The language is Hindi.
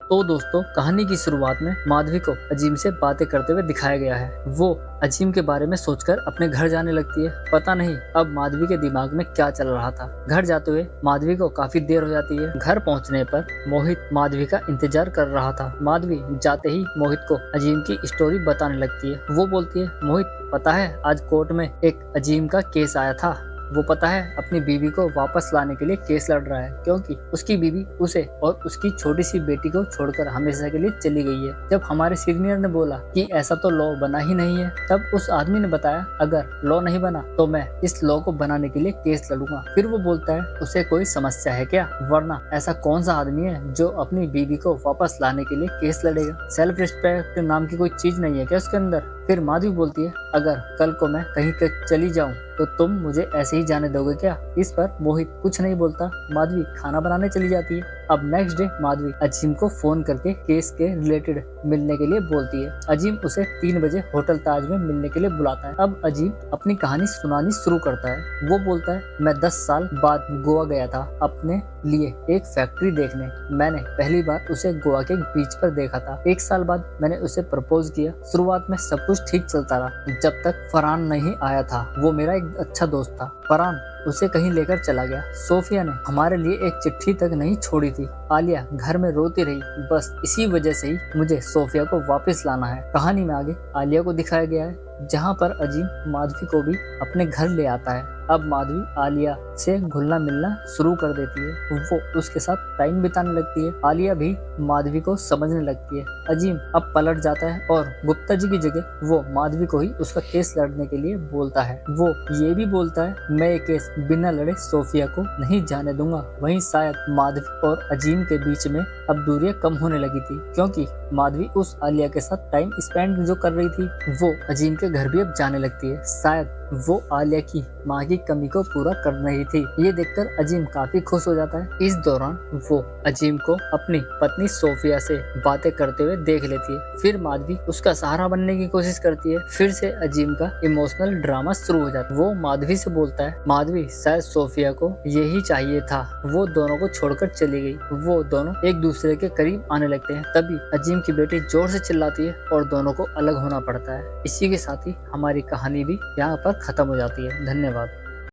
तो दोस्तों, कहानी की शुरुआत में माधवी को अजीम से बातें करते हुए दिखाया गया है। वो अजीम के बारे में सोचकर अपने घर जाने लगती है। पता नहीं अब माधवी के दिमाग में क्या चल रहा था। घर जाते हुए माधवी को काफी देर हो जाती है। घर पहुंचने पर मोहित माधवी का इंतजार कर रहा था। माधवी जाते ही मोहित को अजीम की स्टोरी बताने लगती है। वो बोलती है, मोहित पता है आज कोर्ट में एक अजीम का केस आया था। वो पता है अपनी बीवी को वापस लाने के लिए केस लड़ रहा है, क्योंकि उसकी बीवी उसे और उसकी छोटी सी बेटी को छोड़कर हमेशा के लिए चली गई है। जब हमारे सीनियर ने बोला कि ऐसा तो लॉ बना ही नहीं है, तब उस आदमी ने बताया अगर लॉ नहीं बना तो मैं इस लॉ को बनाने के लिए केस लड़ूंगा। फिर वो बोलता है उसे कोई समस्या है क्या, वरना ऐसा कौन सा आदमी है जो अपनी बीवी को वापस लाने के लिए केस लड़ेगा। सेल्फ रिस्पेक्ट नाम की कोई चीज नहीं है क्या उसके अंदर। फिर माधवी बोलती है अगर कल को मैं कहीं पे चली जाऊं तो तुम मुझे ऐसे ही जाने दोगे क्या। इस पर मोहित कुछ नहीं बोलता। माधवी खाना बनाने चली जाती है। अब नेक्स्ट डे माधवी अजीम को फोन करके केस के रिलेटेड मिलने के लिए बोलती है। अजीम उसे 3 बजे होटल ताज में मिलने के लिए बुलाता है। अब अजीम अपनी कहानी सुनानी शुरू करता है। वो बोलता है मैं 10 साल बाद गोवा गया था अपने लिए एक फैक्ट्री देखने। मैंने पहली बार उसे गोवा के बीच पर देखा था। 1 साल बाद मैंने उसे प्रपोज किया। शुरुआत में सब कुछ ठीक चलता रहा जब तक फरहान नहीं आया था। वो मेरा एक अच्छा दोस्त था। फरहान उसे कहीं लेकर चला गया। सोफिया ने हमारे लिए एक चिट्ठी तक नहीं छोड़ी थी। आलिया घर में रोती रही। बस इसी वजह से ही मुझे सोफिया को वापस लाना है। कहानी में आगे आलिया को दिखाया गया है, जहाँ पर अजीम माधवी को भी अपने घर ले आता है। अब माधवी आलिया से घुलना मिलना शुरू कर देती है। वो उसके साथ टाइम बिताने लगती है। आलिया भी माधवी को समझने लगती है। अजीम अब पलट जाता है और गुप्ता जी की जगह वो माधवी को ही उसका केस लड़ने के लिए बोलता है। वो ये भी बोलता है मैं ये केस बिना लड़े सोफिया को नहीं जाने दूंगा। वहीं शायद माधवी और अजीम के बीच में अब दूरियां कम होने लगी थी, क्योंकि माधवी उस आलिया के साथ टाइम स्पेंड जो कर रही थी वो अजीम के घर भी अब जाने लगती है। शायद वो आलिया की माँ की कमी को पूरा कर रही थी। ये देखकर अजीम काफी खुश हो जाता है। इस दौरान वो अजीम को अपनी पत्नी सोफिया से बातें करते हुए देख लेती है। फिर माधवी उसका सहारा बनने की कोशिश करती है। फिर से अजीम का इमोशनल ड्रामा शुरू हो जाता है। वो माधवी से बोलता है माधवी शायद सोफिया को यही चाहिए था, वो दोनों को छोड़कर चली गई। वो दोनों एक दूसरे के करीब आने लगते हैं। तभी अजीम की बेटी जोर से चिल्लाती है और दोनों को अलग होना पड़ता है। इसी के साथ ही हमारी कहानी भी यहाँ पर खत्म हो जाती है। धन्यवाद।